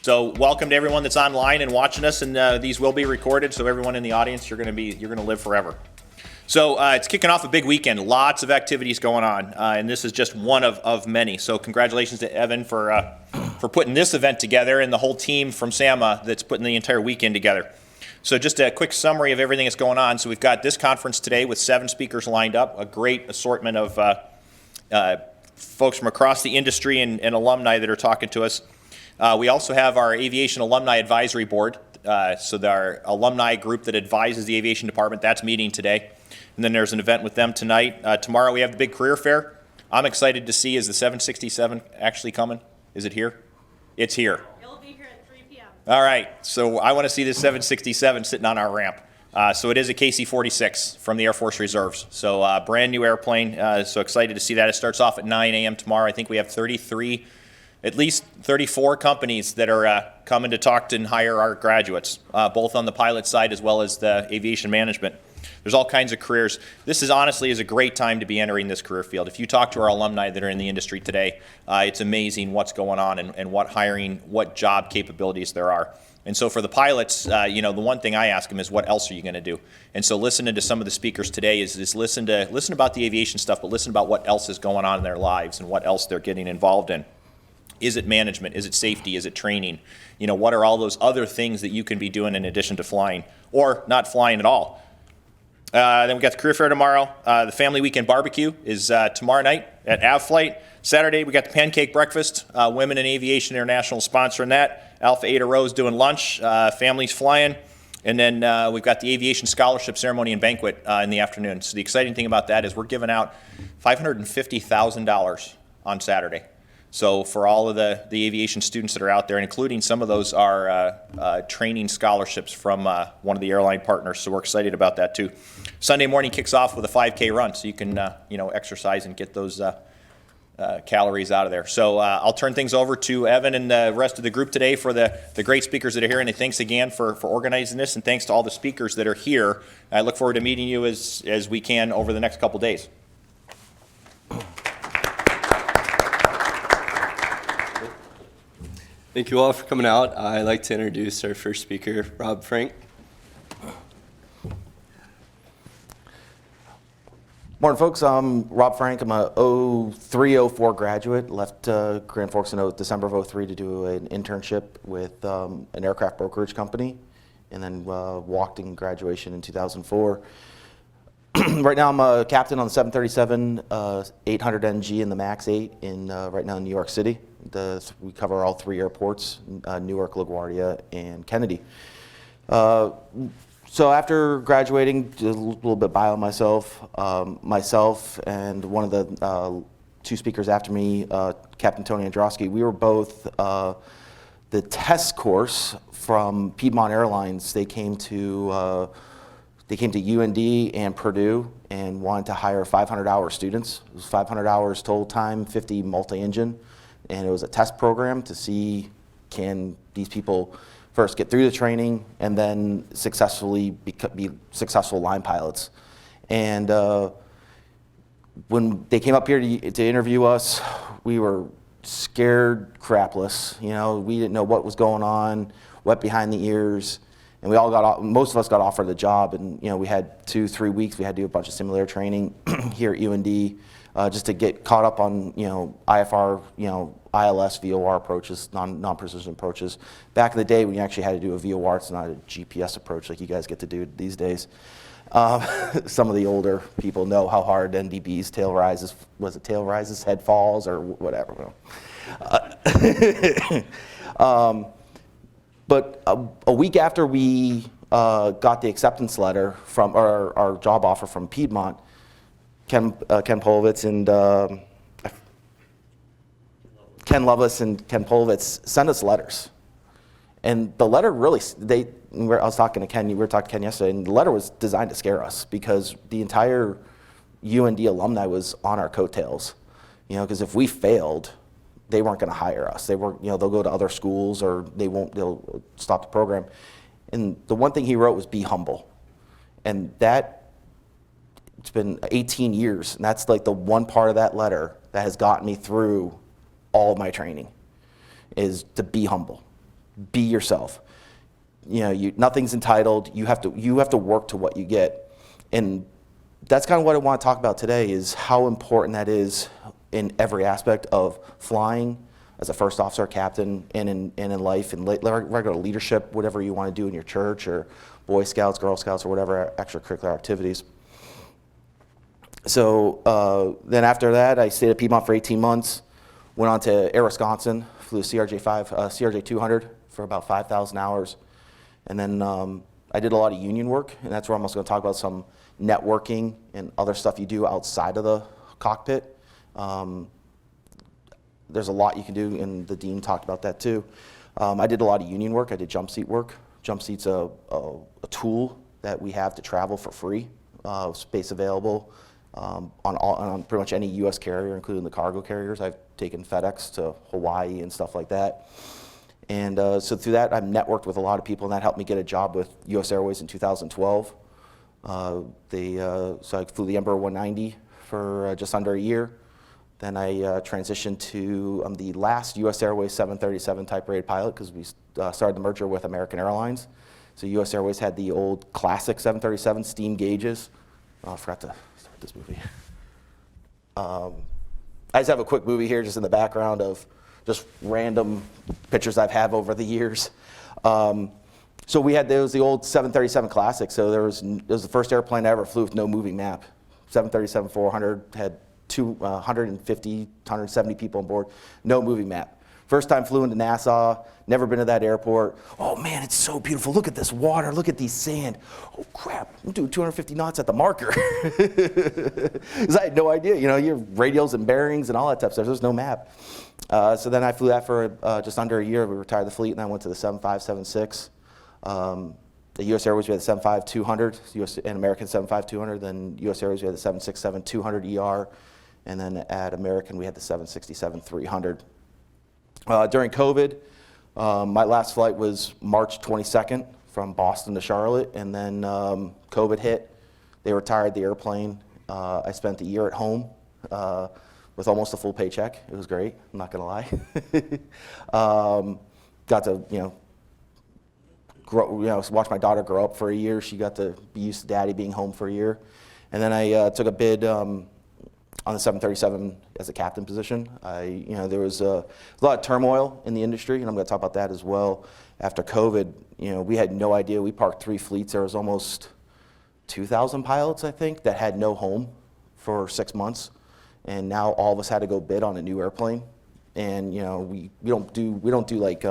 So welcome to everyone that's online and watching us, and these will be recorded, so everyone in the audience, you're going to live forever. So it's kicking off a big weekend, lots of activities going on, and this is just one of many. So congratulations to Evan for putting this event together, and the whole team from SAMA that's putting the entire weekend together. So just a quick summary of everything that's going on. So we've got this conference today with 7 speakers lined up, a great assortment of folks from across the industry and alumni that are talking to us. We also have our Aviation Alumni Advisory Board, so our alumni group that advises the aviation department, that's meeting today. And then there's an event with them tonight. Tomorrow we have the big career fair. I'm excited to see, is the 767 actually coming? Is it here? It's here. It'll be here at 3 p.m. All right, so I want to see this 767 sitting on our ramp. So it is a KC-46 from the Air Force Reserves. So brand new airplane, so excited to see that. It starts off at 9 a.m. tomorrow. I think we have at least 34 companies that are coming to talk to and hire our graduates, both on the pilot side as well as the aviation management. There's all kinds of careers. This is honestly a great time to be entering this career field. If you talk to our alumni that are in the industry today, it's amazing what's going on and what job capabilities there are. And so for the pilots, the one thing I ask them is, what else are you going to do? And so listening to some of the speakers today is listen about the aviation stuff, but listen about what else is going on in their lives and what else they're getting involved in. Is it management? Is it safety? Is it training? What are all those other things that you can be doing in addition to flying or not flying at all? Then we got the career fair tomorrow. The family weekend barbecue is tomorrow night at AvFlight. Saturday we got the pancake breakfast. Women in Aviation International sponsoring that. Alpha Eta Rose doing lunch. Families flying. And then we've got the aviation scholarship ceremony and banquet in the afternoon. So the exciting thing about that is we're giving out $550,000 on Saturday. So for all of the aviation students that are out there, and including some of those are training scholarships from one of the airline partners, so we're excited about that too. Sunday morning kicks off with a 5K run, so you can exercise and get those calories out of there. So I'll turn things over to Evan and the rest of the group today for the great speakers that are here, and thanks again for organizing this, and thanks to all the speakers that are here. I look forward to meeting you as we can over the next couple days. Thank you all for coming out. I'd like to introduce our first speaker, Rob Frank. Morning, folks. I'm Rob Frank. I'm a 03-04 graduate. Left Grand Forks in December of 03 to do an internship with an aircraft brokerage company, and then walked in graduation in 2004. Right now I'm a captain on the 737 800NG and the MAX 8 right now in New York City. We cover all 3 airports, Newark, LaGuardia, and Kennedy. So after graduating, did a little bit bio myself. Myself and one of the 2 speakers after me, Captain Tony Androsky, we were both the test course from Piedmont Airlines. They came to UND and Purdue and wanted to hire 500-hour students. It was 500 hours total time, 50 multi-engine. And it was a test program to see, can these people first get through the training and then successfully be successful line pilots. And when they came up here to interview us, we were scared crapless. We didn't know what was going on, wet behind the ears. And most of us got offered the job, and we had 2-3 weeks. We had to do a bunch of simulator training here at UND. Just to get caught up on IFR, ILS, VOR approaches, non-precision approaches. Back in the day when you actually had to do a VOR, it's not a GPS approach like you guys get to do these days. Some of the older people know how hard NDB's tail rises, head falls, or whatever. But a week after we got the acceptance letter from our job offer from Piedmont, Ken Polovitz and Ken Lovelace and Ken Polovitz sent us letters, and the letter really I was talking to Ken. We were talking to Ken yesterday, and the letter was designed to scare us because the entire UND alumni was on our coattails. Because if we failed, they weren't going to hire us. They weren't. They'll go to other schools or they'll stop the program. And the one thing he wrote was be humble, and that. It's been 18 years, and that's like the one part of that letter that has gotten me through all of my training, is to be humble. be yourself. Nothing's entitled. You have to work to what you get. And that's kind of what I want to talk about today, is how important that is in every aspect of flying as a first officer, captain, and in life, and regular leadership, whatever you want to do in your church or Boy Scouts, Girl Scouts, or whatever extracurricular activities. So then after that, I stayed at Piedmont for 18 months, went on to Air Wisconsin, flew CRJ 200 for about 5,000 hours. And then I did a lot of union work, and that's where I'm also going to talk about some networking and other stuff you do outside of the cockpit. There's a lot you can do, and the dean talked about that too. I did a lot of union work. I did jump seat work. Jump seat's a tool that we have to travel for free, space available on pretty much any U.S. carrier, including the cargo carriers. I've taken FedEx to Hawaii and stuff like that. And so through that, I've networked with a lot of people, and that helped me get a job with U.S. Airways in 2012. So I flew the Embraer 190 for just under a year. Then I transitioned to the last U.S. Airways 737 type rated pilot, because we started the merger with American Airlines. So U.S. Airways had the old classic 737 steam gauges. Oh, I forgot to start this movie. I just have a quick movie here just in the background of just random pictures I've had over the years. So there was the old 737 Classic. So it was the first airplane I ever flew with no moving map. 737-400 had 150, 170 people on board, no moving map. First time flew into Nassau, never been to that airport. Oh man, it's so beautiful. Look at this water, look at these sand. Oh crap, I'm doing 250 knots at the marker. Because I had no idea, your radials and bearings and all that type of stuff. There's no map. So then I flew that for just under a year. We retired the fleet, and I went to the 7576. The U.S. Airways, we had the 75-200, and American 75-200. Then U.S. Airways, we had the 767-200 ER. And then at American, we had the 767-300. During COVID, my last flight was March 22nd from Boston to Charlotte. And then COVID hit. They retired the airplane. I spent a year at home with almost a full paycheck. It was great, I'm not going to lie. Got to, watch my daughter grow up for a year. She got to be used to daddy being home for a year. And then I took a bid on the 737 as a captain position. There was a lot of turmoil in the industry, and I'm going to talk about that as well. After COVID, we had no idea. We parked 3 fleets. There was almost 2,000 pilots, I think, that had no home for 6 months. And now all of us had to go bid on a new airplane. And we don't do like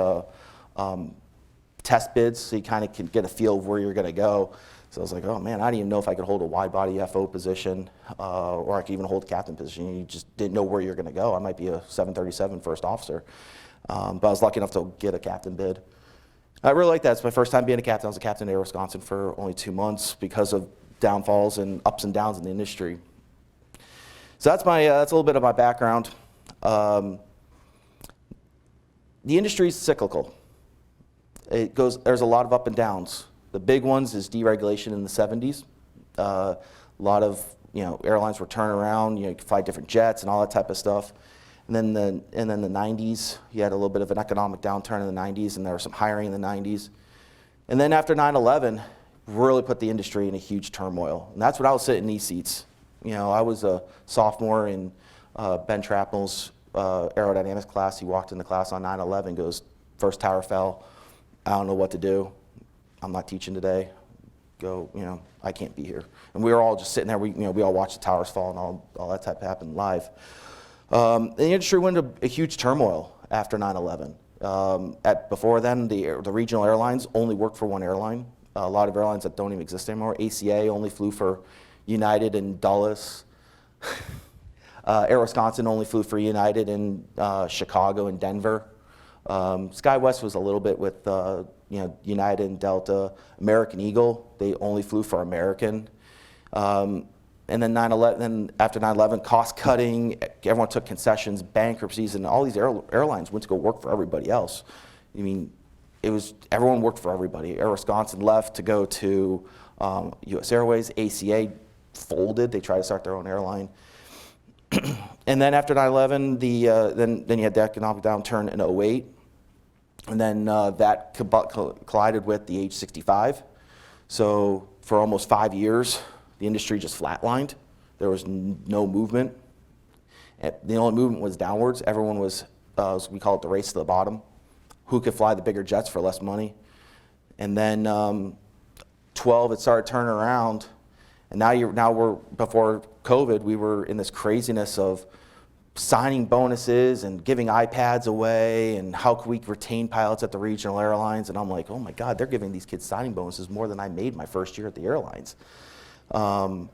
test bids, so you kind of can get a feel of where you're going to go. So I was like, oh man, I didn't even know if I could hold a wide body FO position or I could even hold a captain position. You just didn't know where you're going to go. I might be a 737 first officer, but I was lucky enough to get a captain bid. I really like that. It's my first time being a captain. I was a captain at Air Wisconsin for only 2 months because of downfalls and ups and downs in the industry. So that's a little bit of my background. The industry is cyclical. There's a lot of up and downs. The big ones is deregulation in the 70s. A lot of airlines were turning around. You could fly different jets and all that type of stuff. And then the 90s, you had a little bit of an economic downturn in the 90s, and there was some hiring in the 90s. And then after 9/11, really put the industry in a huge turmoil. And that's when I was sitting in these seats. I was a sophomore in Ben Trapnell's aerodynamics class. He walked in the class on 9/11, goes, first tower fell. I don't know what to do. I'm not teaching today. I can't be here. And we were all just sitting there. We all watched the towers fall and all that type happened live. The industry went into a huge turmoil after 9/11. Before then, the regional airlines only worked for one airline. A lot of airlines that don't even exist anymore. ACA only flew for United in Dulles. Air Wisconsin only flew for United in Chicago and Denver. SkyWest was a little bit with United and Delta. American Eagle, they only flew for American. And then after 9/11, cost cutting, everyone took concessions, bankruptcies, and all these airlines went to go work for everybody else. Everyone worked for everybody. Air Wisconsin left to go to U.S. Airways. ACA folded. They tried to start their own airline. And then after 9/11, then you had the economic downturn in 2008. And then that collided with the age 65. So for almost 5 years, the industry just flatlined. There was no movement. And the only movement was downwards. Everyone was, we call it the race to the bottom. Who could fly the bigger jets for less money? And then 12, it started turning around. And now we're before COVID, we were in this craziness of signing bonuses and giving iPads away, and how could we retain pilots at the regional airlines? And I'm like, oh my God, they're giving these kids signing bonuses more than I made my first year at the airlines. And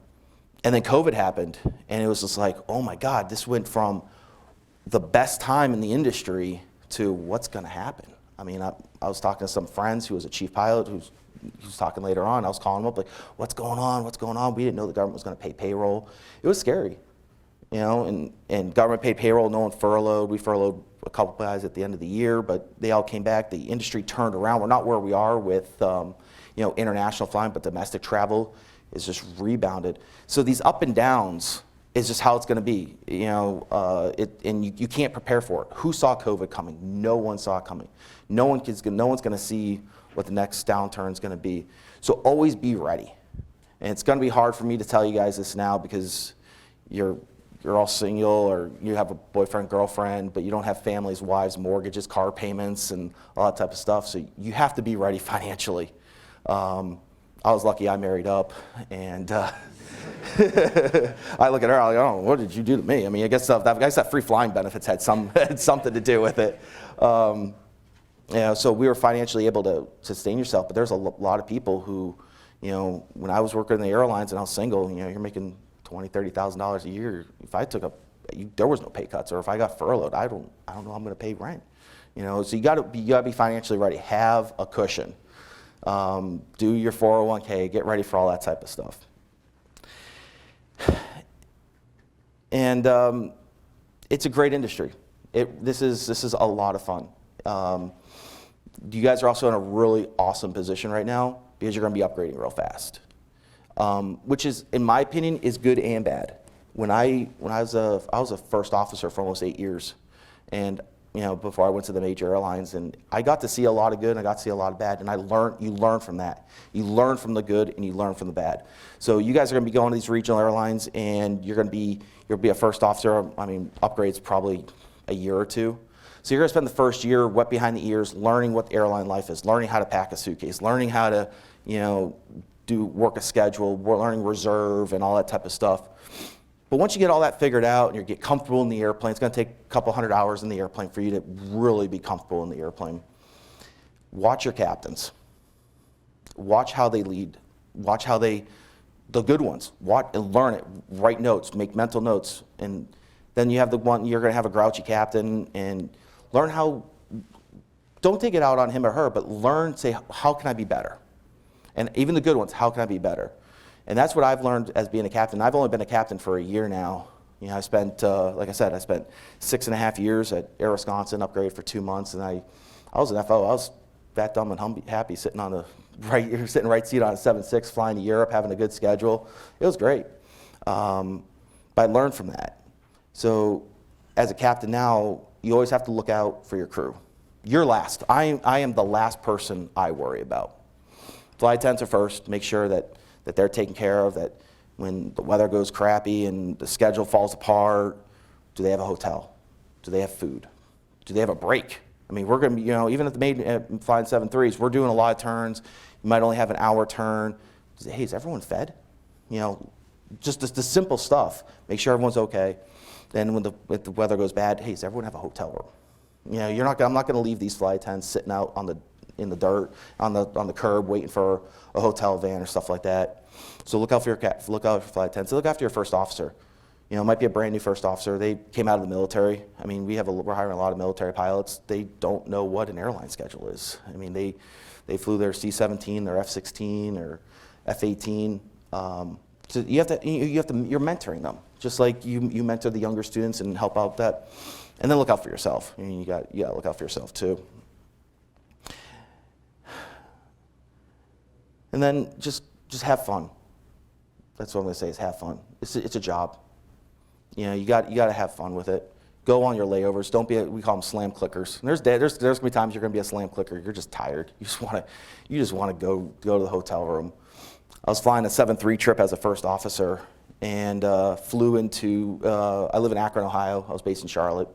then COVID happened, and it was just like, oh my God, this went from the best time in the industry to what's going to happen. I mean, I was talking to some friends who was a chief pilot who was talking later on. I was calling him up like, what's going on? What's going on? We didn't know the government was going to pay payroll. It was scary. You know, and government paid payroll, no one furloughed. We furloughed a couple guys at the end of the year, but they all came back. The industry turned around. We're not where we are with, international flying, but domestic travel is just rebounded. So these up and downs is just how it's going to be. And you can't prepare for it. Who saw COVID coming? No one saw it coming. No one's going to see what the next downturn is going to be. So always be ready. And it's going to be hard for me to tell you guys this now because you're all single, or you have a boyfriend, girlfriend, but you don't have families, wives, mortgages, car payments, and all that type of stuff. So you have to be ready financially. I was lucky I married up, and I look at her, I'm like, oh, what did you do to me? I mean, I guess that free flying benefits had something to do with it. So we were financially able to sustain yourself, but there's a lot of people who, when I was working in the airlines and I was single, you're making $20,000, $30,000 a year. If I took there was no pay cuts, or if I got furloughed, I don't know how I'm going to pay rent. So you got to be financially ready. Have a cushion. Do your 401k. Get ready for all that type of stuff. And it's a great industry. This is a lot of fun. You guys are also in a really awesome position right now because you're going to be upgrading real fast. Which is, in my opinion, is good and bad. When I was a first officer for almost 8 years, and before I went to the major airlines, and I got to see a lot of good and I got to see a lot of bad, and you learn from that. You learn from the good and you learn from the bad. So you guys are going to be going to these regional airlines, and you'll be a first officer. I mean, upgrades probably a year or two. So you're going to spend the first year wet behind the ears, learning what airline life is, learning how to pack a suitcase, learning how to work a schedule, learning reserve and all that type of stuff. But once you get all that figured out and you get comfortable in the airplane, it's going to take a couple 100 hours in the airplane for you to really be comfortable in the airplane. Watch your captains. Watch how they lead. Watch how the good ones. Watch and learn it. Write notes. Make mental notes. And then you have the one, you're going to have a grouchy captain, and learn how, don't take it out on him or her, but learn, say, how can I be better? And even the good ones, how can I be better? And that's what I've learned as being a captain. I've only been a captain for a year now. I spent, like I said, I spent 6.5 years at Air Wisconsin, upgraded for 2 months, and I was an FO. I was fat, dumb, and happy sitting on the right seat on a 7.6, flying to Europe, having a good schedule. It was great. But I learned from that. So as a captain now, you always have to look out for your crew. You're last. I am the last person I worry about. Flight attendants are first. Make sure that they're taken care of, that when the weather goes crappy and the schedule falls apart, do they have a hotel? Do they have food? Do they have a break? I mean, we're going to be, even at the flying 7.3s, we're doing a lot of turns. You might only have an hour turn. Hey, is everyone fed? Just the simple stuff. Make sure everyone's okay. Then if the weather goes bad, hey, does everyone have a hotel room? I'm not going to leave these flight attendants sitting out in the dirt, on the curb, waiting for a hotel van or stuff like that. So look out for flight attendants. Look after your first officer. It might be a brand new first officer. They came out of the military. I mean, we're hiring a lot of military pilots. They don't know what an airline schedule is. I mean, they flew their C-17, their F-16, or F-18. So you're mentoring them, just like you mentor the younger students and help out that. And then look out for yourself. I mean, you got to look out for yourself too. And then just have fun. That's what I'm going to say, is have fun. It's a job. You got to have fun with it. Go on your layovers. Don't be we call them slam clickers. And there's going to be times you're going to be a slam clicker. You're just tired. You just want to go to the hotel room. I was flying a 7-3 trip as a first officer and flew into, I live in Akron, Ohio. I was based in Charlotte.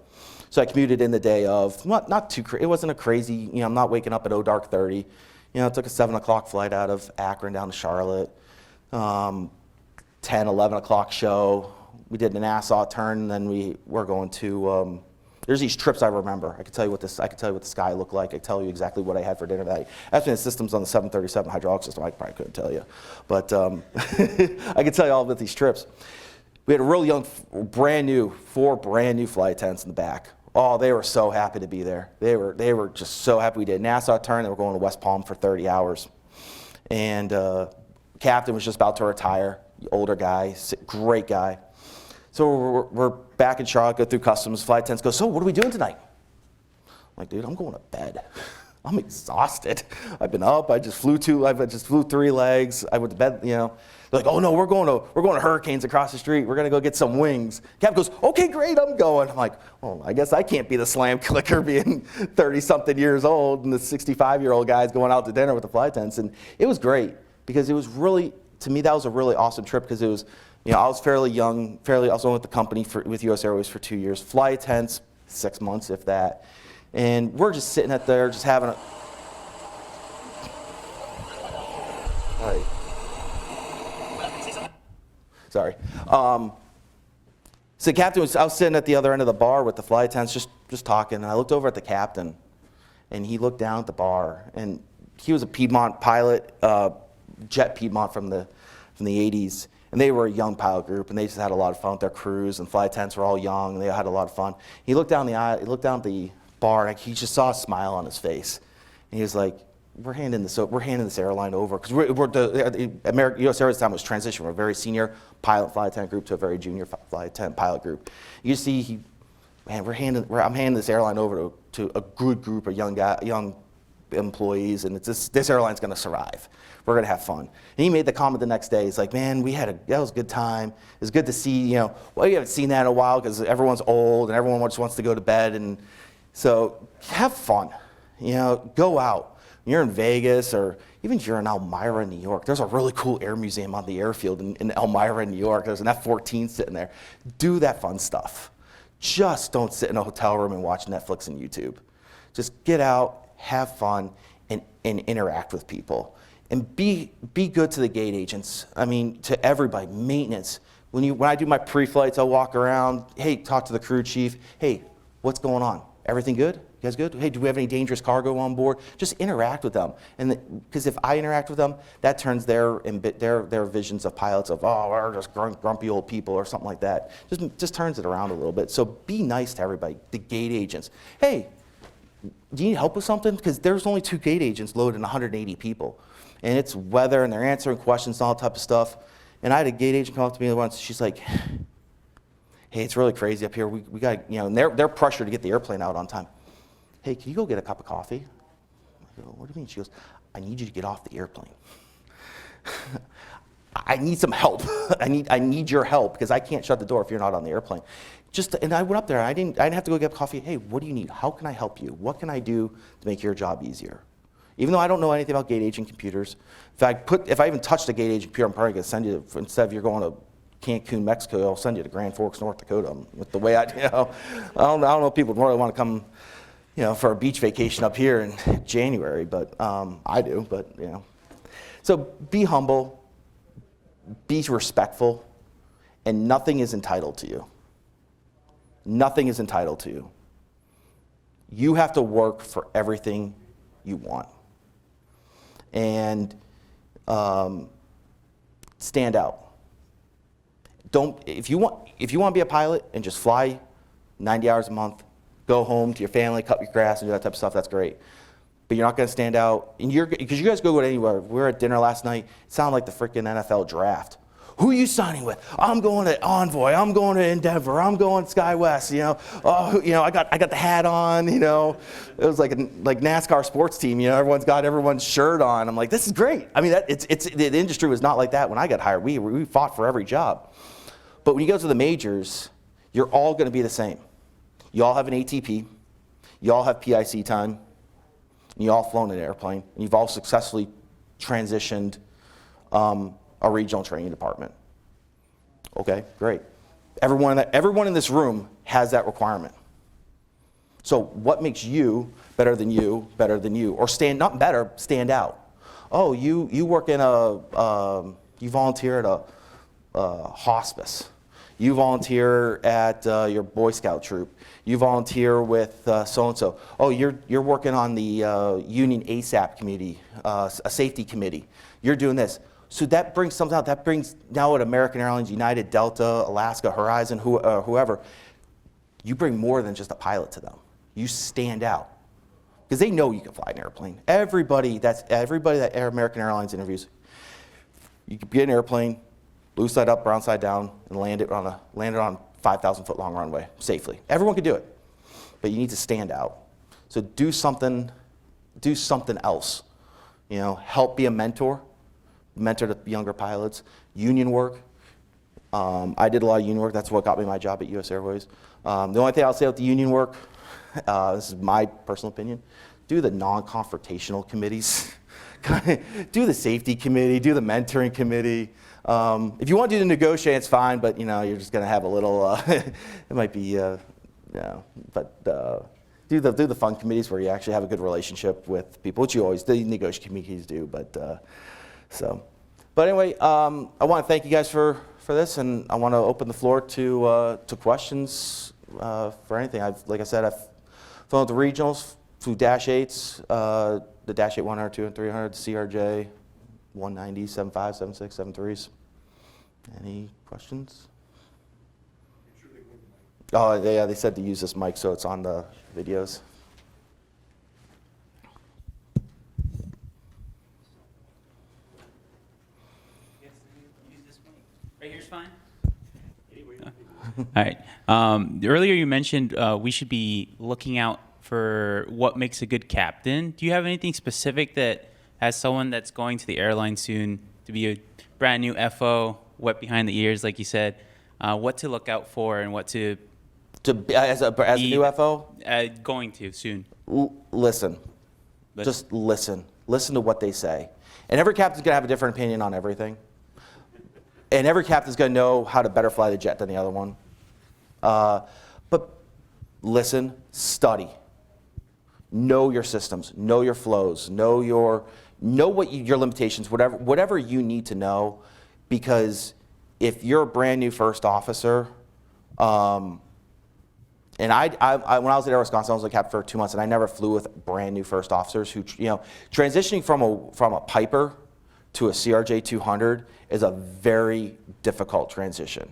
So I commuted in the day of, not too, it wasn't a crazy, I'm not waking up at dark 30. It took a 7 o'clock flight out of Akron down to Charlotte. 10, 11 o'clock show. We did an Nassau turn, and then we were going to, there's these trips I remember. I could tell you what the sky looked like. I could tell you exactly what I had for dinner that night. Actually, the systems on the 737 hydraulic system, I probably couldn't tell you. But I could tell you all about these trips. We had a real young, four brand new flight attendants in the back. Oh, they were so happy to be there. They were just so happy we did. Nassau turn, they were going to West Palm for 30 hours. And captain was just about to retire, older guy, great guy. So we're back in Charlotte, go through customs, flight attendants go, so what are we doing tonight? I'm like, dude, I'm going to bed. I'm exhausted. I've been up, I just flew 3 legs, I went to bed, They're like, oh no, we're going to Hurricanes across the street, we're gonna go get some wings. Captain goes, okay, great, I'm going. I'm like, oh, I guess I can't be the slam clicker being 30-something years old and the 65-year-old guy's going out to dinner with the flight attendants. And it was great because it was really, to me, that was a really awesome trip because it was, I was fairly young, I was with the company with US Airways for 2 years, flight attendants, 6 months, if that. And we're just sitting out there, just having a, sorry. So the captain I was sitting at the other end of the bar with the flight attendants, just talking, and I looked over at the captain, and he looked down at the bar, and he was a Piedmont pilot, jet Piedmont from the 80s. And they were a young pilot group, and they just had a lot of fun with their crews, and flight attendants were all young, and they had a lot of fun. He looked down at the bar, and he just saw a smile on his face. And he was like, we're handing this airline over, because US Airways at the time was transitioning from a very senior flight attendant group to a very junior flight attendant pilot group. You see, I'm handing this airline over to a good group of young employees, and this airline's going to survive. We're going to have fun. And he made the comment the next day. He's like, man, that was a good time. It was good to see, you haven't seen that in a while because everyone's old and everyone just wants to go to bed. And so have fun. Go out. When you're in Vegas or even if you're in Elmira, New York, there's a really cool air museum on the airfield in Elmira, New York. There's an F-14 sitting there. Do that fun stuff. Just don't sit in a hotel room and watch Netflix and YouTube. Just get out, have fun, and interact with people. And be good to the gate agents. I mean, to everybody, maintenance. When I do my pre-flights, I'll walk around, hey, talk to the crew chief. Hey, what's going on? Everything good? You guys good? Hey, do we have any dangerous cargo on board? Just interact with them. And because if I interact with them, that turns their visions of pilots of, oh, we're just grumpy old people or something like that. Just turns it around a little bit. So be nice to everybody, the gate agents. Hey, do you need help with something? Because there's only 2 gate agents loading 180 people. And it's weather, and they're answering questions and all that type of stuff. And I had a gate agent come up to me once. She's like, hey, it's really crazy up here. We got, and they're pressured to get the airplane out on time. Hey, can you go get a cup of coffee? I go, what do you mean? She goes, I need you to get off the airplane. I need some help. I need your help because I can't shut the door if you're not on the airplane. And I went up there. I didn't have to go get coffee. Hey, what do you need? How can I help you? What can I do to make your job easier? Even though I don't know anything about gate agent computers, if I even touched a gate agent computer, I'm probably going to send you, instead of you're going to Cancun, Mexico, I'll send you to Grand Forks, North Dakota. With the way I don't know if people really want to come, for a beach vacation up here in January, but I do. But so be humble, be respectful, and nothing is entitled to you. Nothing is entitled to you. You have to work for everything you want. And stand out. If you want to be a pilot and just fly 90 hours a month, go home to your family, cut your grass, and do that type of stuff, that's great. But you're not going to stand out. And because you guys go anywhere. We were at dinner last night. It sounded like the freaking NFL draft. Who are you signing with? I'm going to Envoy. I'm going to Endeavor. I'm going to SkyWest. I got the hat on. It was like NASCAR sports team. Everyone's got everyone's shirt on. I'm like, this is great. I mean, the industry was not like that when I got hired. We fought for every job. But when you go to the majors, you're all going to be the same. You all have an ATP. You all have PIC time. And you all flown an airplane. And you've all successfully transitioned a regional training department. Okay, great. Everyone in this room has that requirement. So what makes you better than you, or not better, stand out? Oh, you work in you volunteer at a hospice. You volunteer at your Boy Scout troop. You volunteer with so-and-so. Oh, you're working on the union ASAP committee, a safety committee. You're doing this. So that brings something out. That brings now at American Airlines, United, Delta, Alaska, Horizon, whoever, you bring more than just a pilot to them. You stand out. Because they know you can fly an airplane. Everybody that American Airlines interviews, you can get an airplane, blue side up, brown side down, and land it on a 5,000-foot long runway safely. Everyone can do it, but you need to stand out. So do something else. Help be a mentor to younger pilots. Union work. I did a lot of union work. That's what got me my job at U.S. Airways. The only thing I'll say about the union work, this is my personal opinion, do the non-confrontational committees. Do the safety committee, do the mentoring committee. If you want to do the negotiate, it's fine, but you're just going to have a little, it might be, but do the fun committees where you actually have a good relationship with people, which the negotiation committees do, but anyway, I want to thank you guys for this, and I want to open the floor to questions for anything. Like I said, I've flown with the regionals, flew Dash 8s, the Dash 8 100, 200, 300, CRJ, 190, 75, 76, 73s. Any questions? Oh, yeah, they said to use this mic so it's on the videos. Right here's fine. All right. Earlier you mentioned we should be looking out for what makes a good captain. Do you have anything specific that, as someone that's going to the airline soon to be a brand new FO, wet behind the ears, like you said, what to look out for and what to as a new FO? Going to soon. Listen. Just listen. Listen to what they say. And every captain's going to have a different opinion on everything. And every captain's going to know how to better fly the jet than the other one. But listen, study. Know your systems, know your flows, know your limitations, whatever you need to know, because if you're a brand new first officer, and when I was at Air Wisconsin, I was a captain for 2 months, and I never flew with brand new first officers who, transitioning from a Piper to a CRJ 200 is a very difficult transition.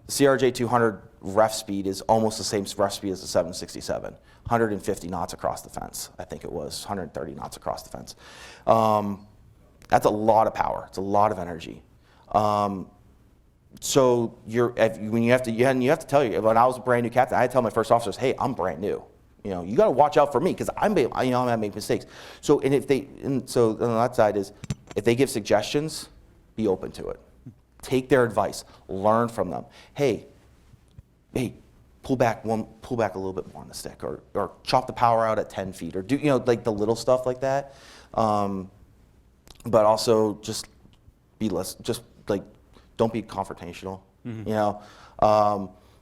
The CRJ 200 ref speed is almost the same ref speed as the 767, 150 knots across the fence. I think it was 130 knots across the fence. That's a lot of power. It's a lot of energy. So you have to tell you. When I was a brand new captain, I had to tell my first officers, "Hey, I'm brand new. You got to watch out for me because I'm gonna make mistakes." So on that side is, if they give suggestions, be open to it. Take their advice. Learn from them. Hey, pull back a little bit more on the stick, or chop the power out at 10 feet, or do like the little stuff like that. But also just be less. Just like don't be confrontational. Mm-hmm.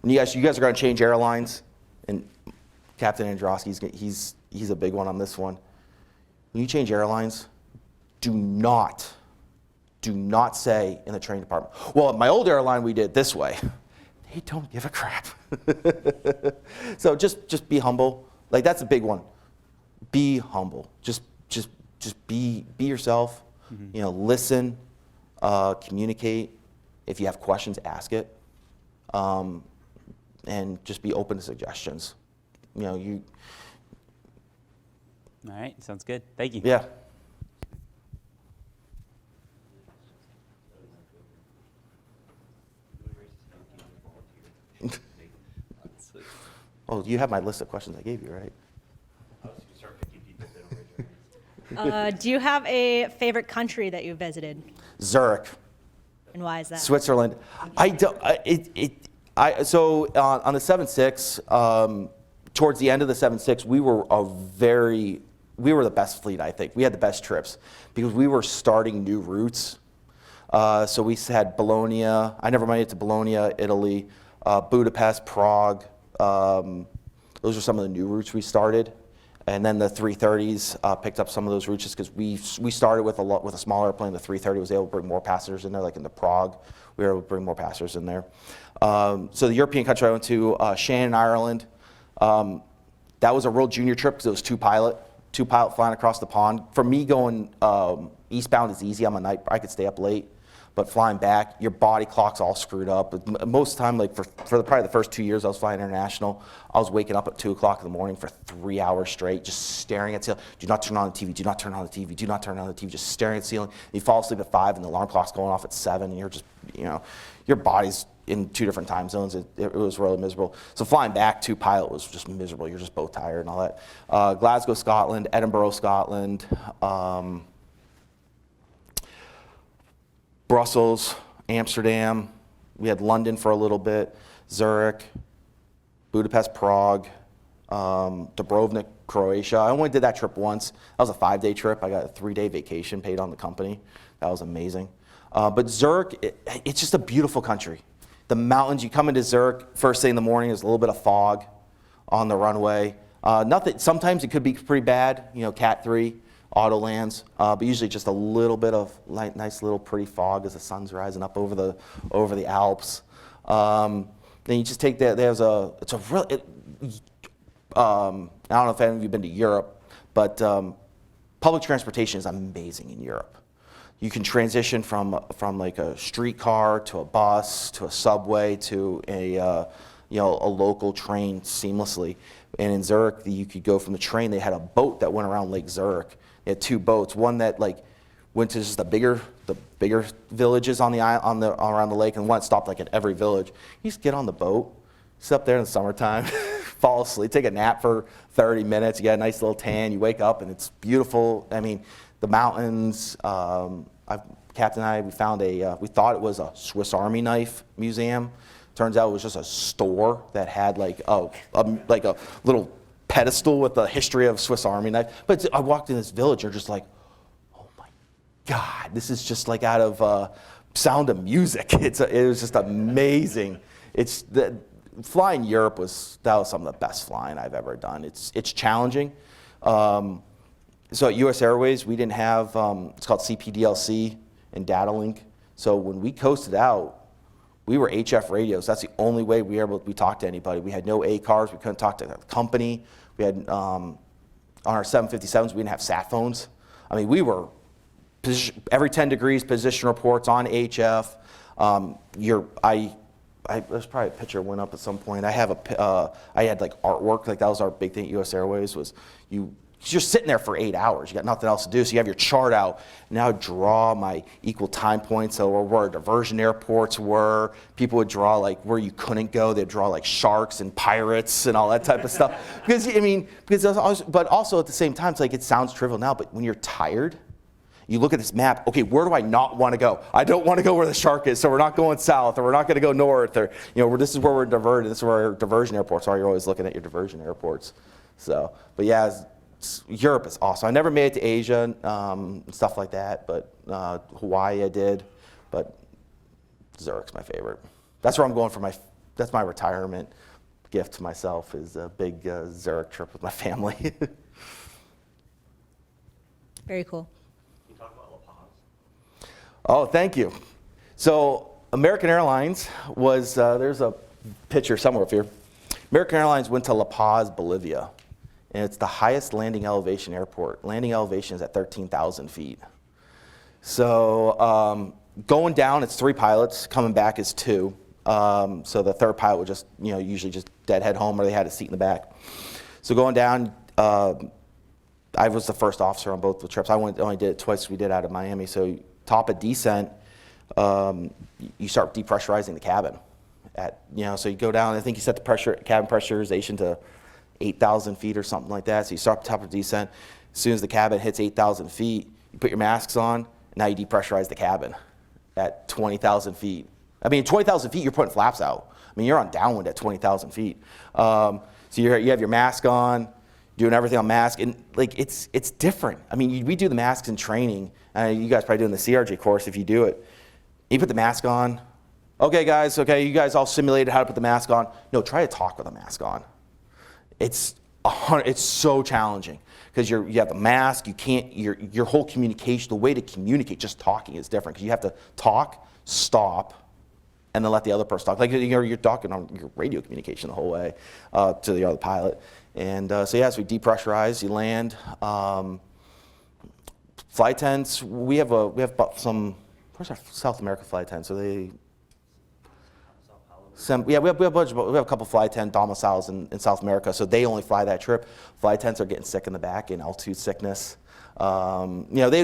When you guys are going to change airlines, and Captain Androsky, he's a big one on this one. When you change airlines, do not say in the training department, "Well, at my old airline we did this way." They don't give a crap. So just be humble. Like that's a big one. Be humble. Just be yourself. Mm-hmm. Listen, communicate. If you have questions, ask it, and just be open to suggestions. All right, sounds good. Thank you. Yeah. Oh, you have my list of questions I gave you, right? Do you have a favorite country that you visited? Zurich. And why is that? Switzerland. I don't. So on the 7.6, towards the end of the 7.6, we were the best fleet, I think. We had the best trips because we were starting new routes. So we had Bologna. I never made it to Bologna, Italy, Budapest, Prague. Those are some of the new routes we started. And then the 330s picked up some of those routes just because we started with a small airplane. The 330 was able to bring more passengers in there, like into Prague. We were able to bring more passengers in there. So the European country I went to, Shannon, Ireland. That was a real junior trip because it was two pilot flying across the pond. For me, going eastbound is easy. I'm a night, I could stay up late. But flying back, your body clock's all screwed up. Most of the time, like probably the first 2 years I was flying international, I was waking up at 2 o'clock in the morning for 3 hours straight, just staring at the ceiling. Do not turn on the TV, do not turn on the TV, do not turn on the TV, just staring at the ceiling. And you fall asleep at 5 and the alarm clock's going off at 7 and you're just, your body's in 2 different time zones. It was really miserable. So flying back to pilot was just miserable. You're just both tired and all that. Glasgow, Scotland, Edinburgh, Scotland, Brussels, Amsterdam. We had London for a little bit, Zurich, Budapest, Prague, Dubrovnik, Croatia. I only did that trip once. That was a 5-day trip. I got a 3-day vacation paid on the company. That was amazing. But Zurich, it's just a beautiful country. The mountains, you come into Zurich, first thing in the morning, there's a little bit of fog on the runway. Nothing. Sometimes it could be pretty bad, Cat 3. Auto lands, but usually just a little bit of nice little pretty fog as the sun's rising up over the Alps. Then you just take that. I don't know if any of you have been to Europe, but public transportation is amazing in Europe. You can transition from like a streetcar to a bus to a subway to a local train seamlessly. And in Zurich, you could go from the train. They had a boat that went around Lake Zurich. They had 2 boats. One that went to just the bigger villages on around the lake, and one that stopped like at every village. You just get on the boat, sit up there in the summertime, fall asleep, take a nap for 30 minutes. You get a nice little tan. You wake up and it's beautiful. I mean, the mountains. Captain and I, we found we thought it was a Swiss Army knife museum. Turns out it was just a store that had like a little pedestal with the history of Swiss Army knife. But I walked in this village, you're just like, oh my God, this is just like out of Sound of Music. It was just amazing. Flying Europe was some of the best flying I've ever done. It's challenging. So at U.S. Airways, we didn't have, it's called CPDLC and data link. So when we coasted out, we were HF radios. That's the only way we talked to anybody. We had no ACARs. We couldn't talk to the company. We had, on our 757s, we didn't have sat phones. I mean, we were every 10 degrees position reports on HF. There's probably a picture went up at some point. I had like artwork. Like that was our big thing at U.S. Airways was you're sitting there for 8 hours. You got nothing else to do. So you have your chart out. Now draw my equal time points. So where diversion airports were. People would draw like where you couldn't go. They'd draw like sharks and pirates and all that type of stuff. But also at the same time, it's like it sounds trivial now, but when you're tired, you look at this map, okay, where do I not want to go? I don't want to go where the shark is, so we're not going south, or we're not going to go north, or this is where we're diverted. This is where our diversion airports are. You're always looking at your diversion airports. So, but yeah, Europe is awesome. I never made it to Asia and stuff like that, but Hawaii I did. But Zurich's my favorite. That's where I'm going that's my retirement gift to myself is a big Zurich trip with my family. Very cool. Can you talk about La Paz? Oh, thank you. So American Airlines was, there's a picture somewhere up here. American Airlines went to La Paz, Bolivia. And it's the highest landing elevation airport. Landing elevation is at 13,000 feet. So going down, it's 3 pilots. Coming back is 2. So the third pilot would just, usually just deadhead home, or they had a seat in the back. So going down, I was the first officer on both the trips. I only did it twice. We did out of Miami. So top of descent, you start depressurizing the cabin. So you go down. I think you set the cabin pressurization to 8,000 feet or something like that. So you start top of descent. As soon as the cabin hits 8,000 feet, you put your masks on. And now you depressurize the cabin at 20,000 feet. I mean, 20,000 feet, you're putting flaps out. I mean, you're on downwind at 20,000 feet. So you have your mask on, doing everything on mask, and like it's different. I mean, we do the masks in training. You guys probably doing the CRJ course if you do it. You put the mask on. Okay, guys. Okay, you guys all simulated how to put the mask on. No, try to talk with a mask on. It's so challenging because you have the mask. You can't. Your whole communication, the way to communicate, just talking is different because you have to talk, stop, and then let the other person talk. Like you're talking on your radio communication the whole way to the other pilot. And so we depressurize, you land. Flight tents, we have some, where's our South America flight tents? Are they? We have a couple flight tent domiciles in South America, so they only fly that trip. Flight tents are getting sick in the back in altitude sickness. They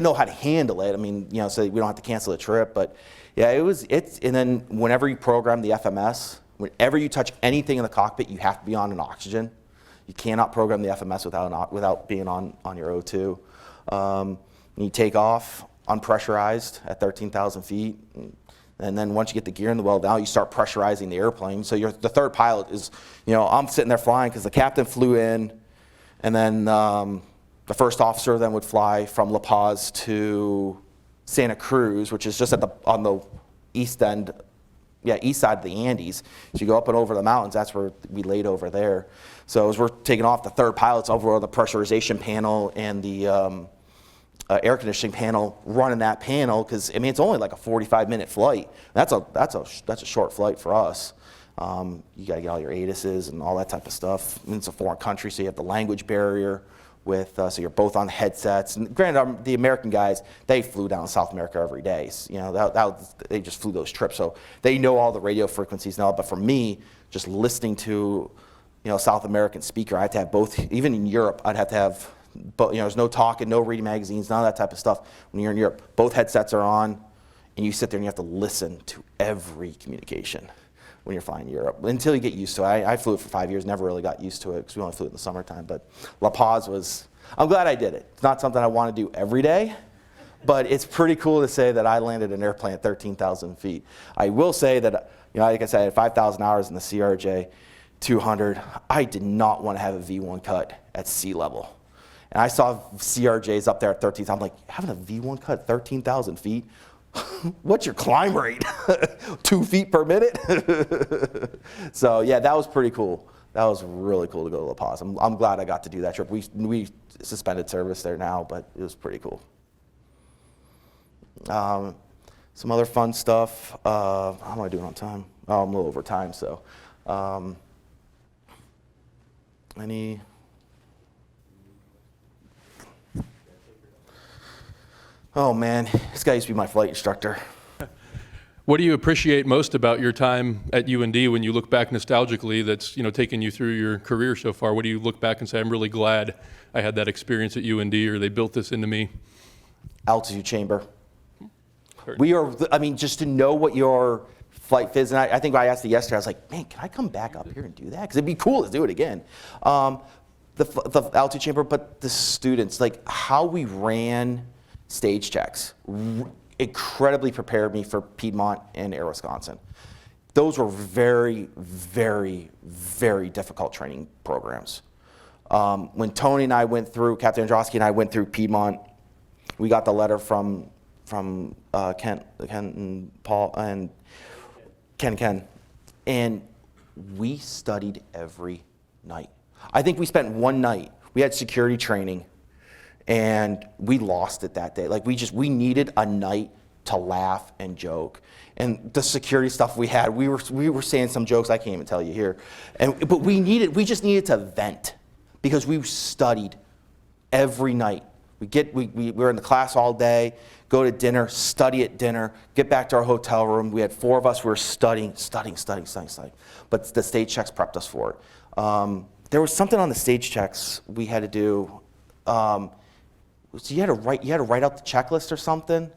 know how to handle it. I mean, so we don't have to cancel the trip. But yeah, and then whenever you program the FMS, whenever you touch anything in the cockpit, you have to be on an oxygen. You cannot program the FMS without being on your O2. You take off unpressurized at 13,000 feet. And then once you get the gear in the well, now you start pressurizing the airplane. So the third pilot is, I'm sitting there flying because the captain flew in. And then the first officer then would fly from La Paz to Santa Cruz, which is just on the east end. Yeah, east side of the Andes. So you go up and over the mountains, that's where we laid over there. So as we're taking off, the third pilot's over the pressurization panel and the air conditioning panel, running that panel, because I mean it's only like a 45-minute flight. That's a short flight for us. You gotta get all your ATISes and all that type of stuff. I mean, it's a foreign country, so you have the language barrier. So you're both on headsets. And granted, the American guys, they flew down to South America every day. So, they just flew those trips. So they know all the radio frequencies now. But for me, just listening to, South American speaker, I had to have both. Even in Europe, I'd have to have, there's no talking, no reading magazines, none of that type of stuff. When you're in Europe, both headsets are on, and you sit there and you have to listen to every communication when you're flying Europe, until you get used to it. I flew it for 5 years, never really got used to it because we only flew it in the summertime. But La Paz I'm glad I did it. It's not something I want to do every day, but it's pretty cool to say that I landed an airplane at 13,000 feet. I will say that, like I said, I had 5,000 hours in the CRJ 200. I did not want to have a V1 cut at sea level. And I saw CRJs up there at 13,000. I'm like, having a V1 cut at 13,000 feet? What's your climb rate? 2 feet per minute? So yeah, that was pretty cool. That was really cool to go to La Paz. I'm glad I got to do that trip. We suspended service there now, but it was pretty cool. Some other fun stuff. How am I doing on time? Oh, I'm a little over time, so. Oh man, this guy used to be my flight instructor. What do you appreciate most about your time at UND when you look back nostalgically that's, taken you through your career so far? What do you look back and say, I'm really glad I had that experience at UND, or they built this into me? Altitude chamber. Just to know what your flight phys, and I think I asked it yesterday, I was like, man, can I come back up here and do that? Because it'd be cool to do it again. The altitude chamber, but the students, like how we ran stage checks, incredibly prepared me for Piedmont and Air Wisconsin. Those were very, very, very difficult training programs. When Tony and I went through, Captain Androsky and I went through Piedmont, we got the letter from Kent and Paul and Ken, and we studied every night. I think we spent one night, we had security training, and we lost it that day. Like we needed a night to laugh and joke. And the security stuff we had, we were saying some jokes I can't even tell you here. But we just needed to vent because we studied every night. We were in the class all day, go to dinner, study at dinner, get back to our hotel room. We had 4 of us who were studying. But the stage checks prepped us for it. There was something on the stage checks we had to do. So you had to write out the checklist or something.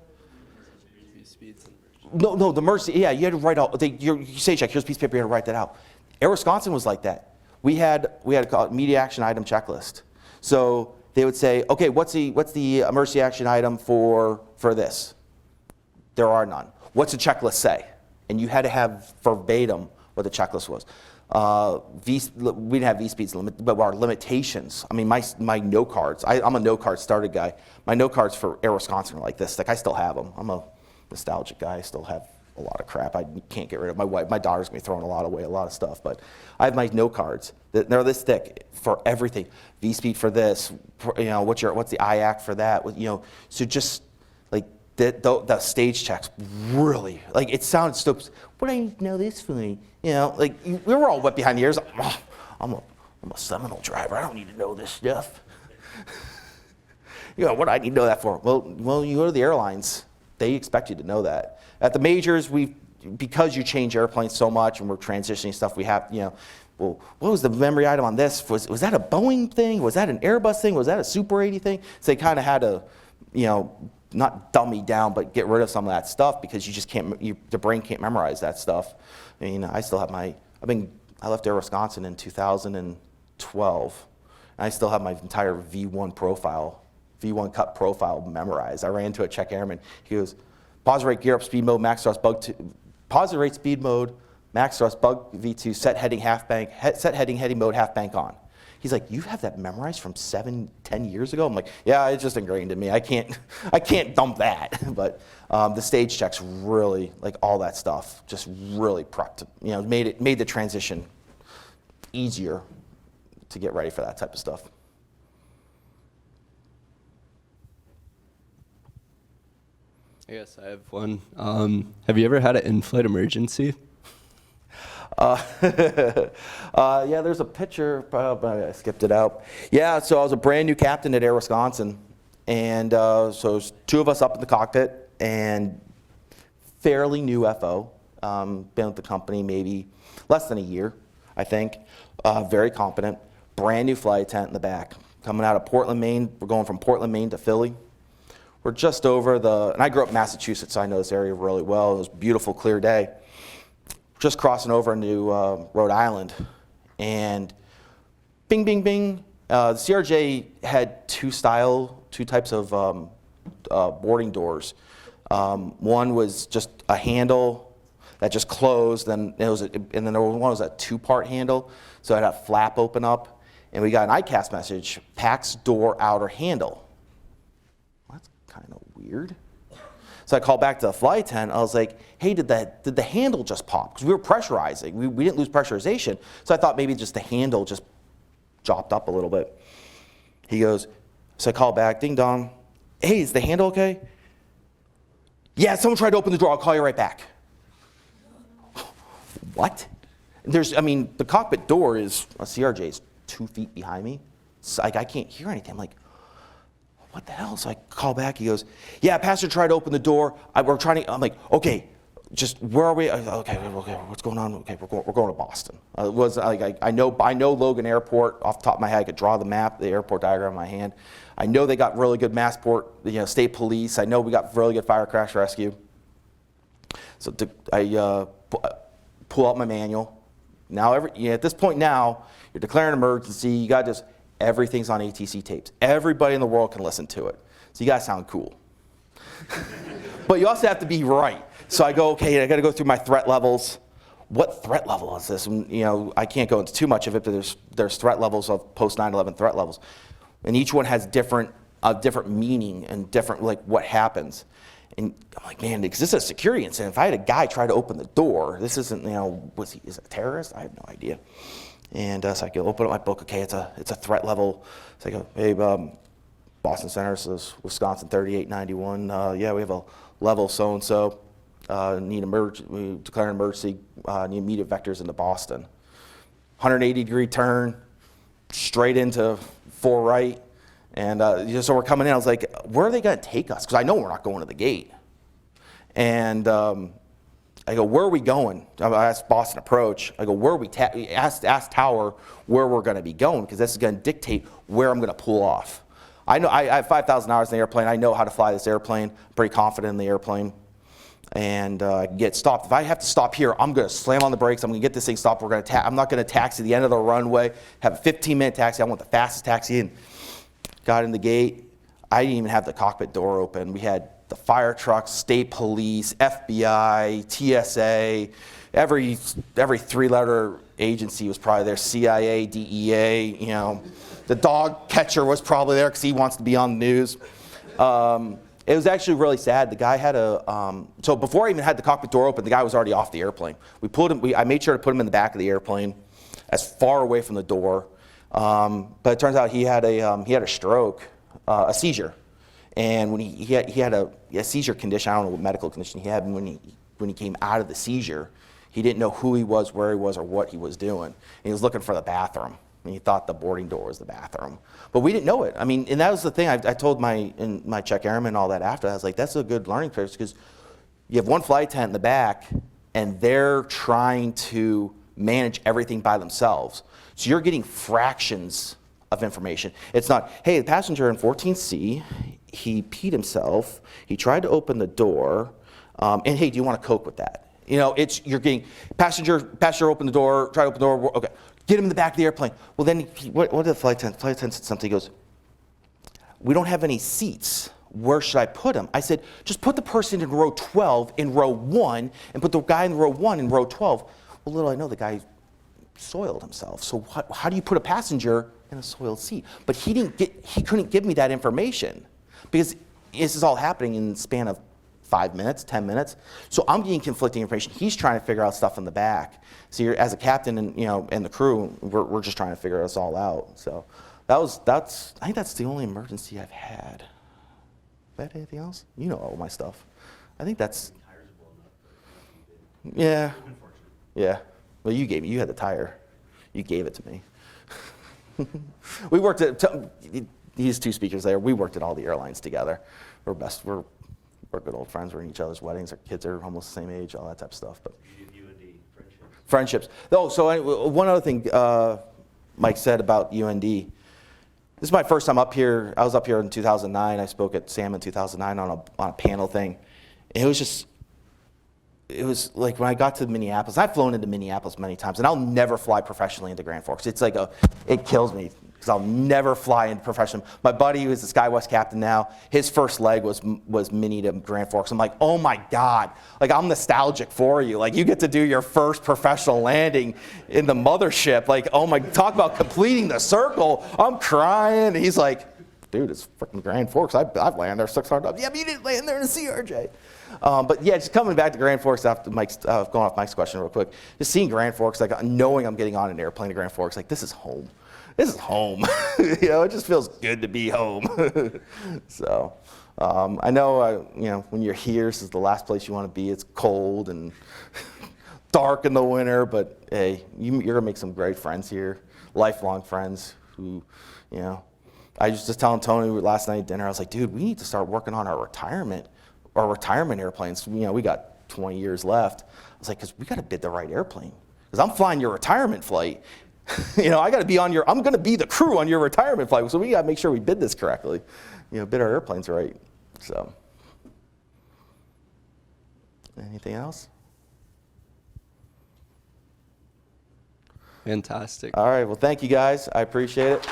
No, the emergency. Yeah, you had to write out your stage check. Here's a piece of paper. You had to write that out. Air Wisconsin was like that. We had a media action item checklist. So they would say, okay, what's the emergency action item for this? There are none. What's the checklist say? And you had to have verbatim what the checklist was. We didn't have V-speeds, but our limitations. I mean, my no cards. I'm a no card started guy. My no cards for Air Wisconsin are like this. Like I still have them. I'm a nostalgic guy. I still have a lot of crap I can't get rid of. My daughter's gonna be throwing a lot away, a lot of stuff. But I have my no cards. They're this thick for everything. V-speed for this. You know, what's the IAC for that? You know, so just like the stage checks really, like it sounds stupid. What do I need to know this for? You know, like we were all wet behind the ears. Oh, I'm a Seminole driver. I don't need to know this stuff. You know, what do I need to know that for? Well, you go to the airlines. They expect you to know that. At the majors, because you change airplanes so much and we're transitioning stuff, we have, you know, well, what was the memory item on this? Was that a Boeing thing? Was that an Airbus thing? Was that a Super 80 thing? So they kind of had to, you know, not dummy down, but get rid of some of that stuff because you just can't, the brain can't memorize that stuff. I mean, I still have I left Air Wisconsin in 2012, and I still have my entire V1 cut profile memorized. I ran into a check airman. He goes, pause rate, gear up, speed mode, max thrust, bug 2, pause rate, speed mode, max thrust, bug V2, set heading, half bank, set heading mode, half bank on. He's like, you have that memorized from 7-10 years ago? I'm like, yeah, it's just ingrained in me. I can't dump that. But the stage checks really, like all that stuff, just really prepped, you know, made the transition easier to get ready for that type of stuff. I guess I have one. Have you ever had an in-flight emergency? Yeah, there's a picture, but I skipped it out. Yeah, so I was a brand new captain at Air Wisconsin, and so there's 2 of us up in the cockpit, and fairly new FO. Been with the company maybe less than a year, I think. Very competent, brand new flight attendant in the back. Coming out of Portland, Maine. We're going from Portland, Maine to Philly. We're just over and I grew up in Massachusetts, so I know this area really well. It was a beautiful, clear day. Just crossing over into Rhode Island, and bing, bing, bing. The CRJ had two types of boarding doors. One was just a handle that just closed, and then one was a 2-part handle, so it had a flap open up, and we got an ICAS message: PAX door outer handle. Well, that's kind of weird. So I called back to the flight attendant. I was like, hey, did the handle just pop? Because we were pressurizing. We didn't lose pressurization. So I thought maybe just the handle just dropped up a little bit. He goes, so I called back, ding dong. Hey, is the handle okay? Yeah, someone tried to open the door. I'll call you right back. What? The cockpit door a CRJ is 2 feet behind me. So I can't hear anything. I'm like, what the hell? So I call back. He goes, yeah, passenger tried to open the door. I'm like, okay, just where are we? Okay, what's going on? Okay, we're going to Boston. It was like I know Logan Airport off the top of my head. I could draw the map, the airport diagram in my hand. I know they got really good Massport, state police. I know we got really good fire crash rescue. So I pull out my manual. Now at this point now, you're declaring an emergency. You got just everything's on ATC tapes. Everybody in the world can listen to it. So you gotta sound cool. But you also have to be right. So I go, okay, I gotta go through my threat levels. What threat level is this? And, I can't go into too much of it, but there's threat levels of post 9/11 threat levels. And each one has different meaning and different, like, what happens. And I'm like, man, is this a security incident? If I had a guy try to open the door, this isn't, is it a terrorist? I have no idea. And so I go open up my book. Okay, it's a threat level. So I go, hey, Boston Center, so this is Wisconsin 3891. Yeah, we have a level so and so. We declare an emergency. Need immediate vectors into Boston. 180-degree turn, straight into 4 right. And so we're coming in. I was like, where are they going to take us? Because I know we're not going to the gate. And I go, where are we going? I asked Boston Approach. I go, where are we? Ask Tower where we're going to be going, because this is going to dictate where I'm going to pull off. I know I have 5,000 hours in the airplane. I know how to fly this airplane. I'm pretty confident in the airplane. And I can get stopped. If I have to stop here, I'm going to slam on the brakes. I'm going to get this thing stopped. I'm not going to taxi the end of the runway, have a 15-minute taxi. I want the fastest taxi in. Got in the gate. I didn't even have the cockpit door open. We had the fire trucks, state police, FBI, TSA, every three-letter agency was probably there. CIA, DEA, you know, the dog catcher was probably there because he wants to be on the news. It was actually really sad. The guy had so before I even had the cockpit door open, the guy was already off the airplane. We pulled him. I made sure to put him in the back of the airplane, as far away from the door. But it turns out he had a stroke, a seizure, and when he had a seizure condition. I don't know what medical condition he had. And when he came out of the seizure, he didn't know who he was, where he was, or what he was doing. And he was looking for the bathroom. And he thought the boarding door was the bathroom. But we didn't know it. I mean, and that was the thing. I told my check airman and all that after. I was like, that's a good learning curve because you have one flight attendant in the back, and they're trying to manage everything by themselves. So you're getting fractions of information. It's not, hey, the passenger in 14C, he peed himself, he tried to open the door, and hey, do you want a Coke with that? You know, you're getting, passenger opened the door, try to open the door, okay. Get him in the back of the airplane. Well, then, what did the flight attendant? Flight attendant said something. He goes, we don't have any seats. Where should I put him? I said, just put the person in row 12 in row 1 and put the guy in row 1 in row 12. Well, little I know the guy soiled himself. So how do you put a passenger in a soiled seat? But he couldn't give me that information because this is all happening in the span of 5 minutes, 10 minutes. So I'm getting conflicting information. He's trying to figure out stuff in the back. So you're, as a captain and the crew, we're just trying to figure this all out. So I think that's the only emergency I've had. That anything else? You know all my stuff. I think that's. Yeah. Yeah. Well, you had the tire. You gave it to me. We worked at these two speakers there. We worked at all the airlines together. We're good old friends. We're in each other's weddings. Our kids are almost the same age, all that type of stuff. But friendships. Oh, so one other thing Mike said about UND. This is my first time up here. I was up here in 2009. I spoke at SAM in 2009 on a panel thing. And it was like when I got to Minneapolis. I've flown into Minneapolis many times, and I'll never fly professionally into Grand Forks. It's like it kills me. Because I'll never fly in professional. My buddy, who is the SkyWest captain now, his first leg was Mini to Grand Forks. I'm like, oh my God, like I'm nostalgic for you. Like you get to do your first professional landing in the mothership. Like, oh my, talk about completing the circle. I'm crying. And he's like, dude, it's freaking Grand Forks. I've landed there 600 times. Yeah, but you didn't land there in a CRJ. But yeah, just coming back to Grand Forks after Mike's, going off Mike's question real quick, just seeing Grand Forks, like knowing I'm getting on an airplane to Grand Forks, like this is home. This is home. It just feels good to be home. So I know, when you're here, this is the last place you want to be. It's cold and dark in the winter, but hey, you're gonna make some great friends here, lifelong friends who, I was just telling Tony last night at dinner, I was like, dude, we need to start working on our retirement airplanes. We got 20 years left. I was like, because we got to bid the right airplane. Because I'm flying your retirement flight. I got to be I'm going to be the crew on your retirement flight. So we got to make sure we bid this correctly. Bid our airplanes right. So, anything else? Fantastic. All right. Well, thank you guys. I appreciate it.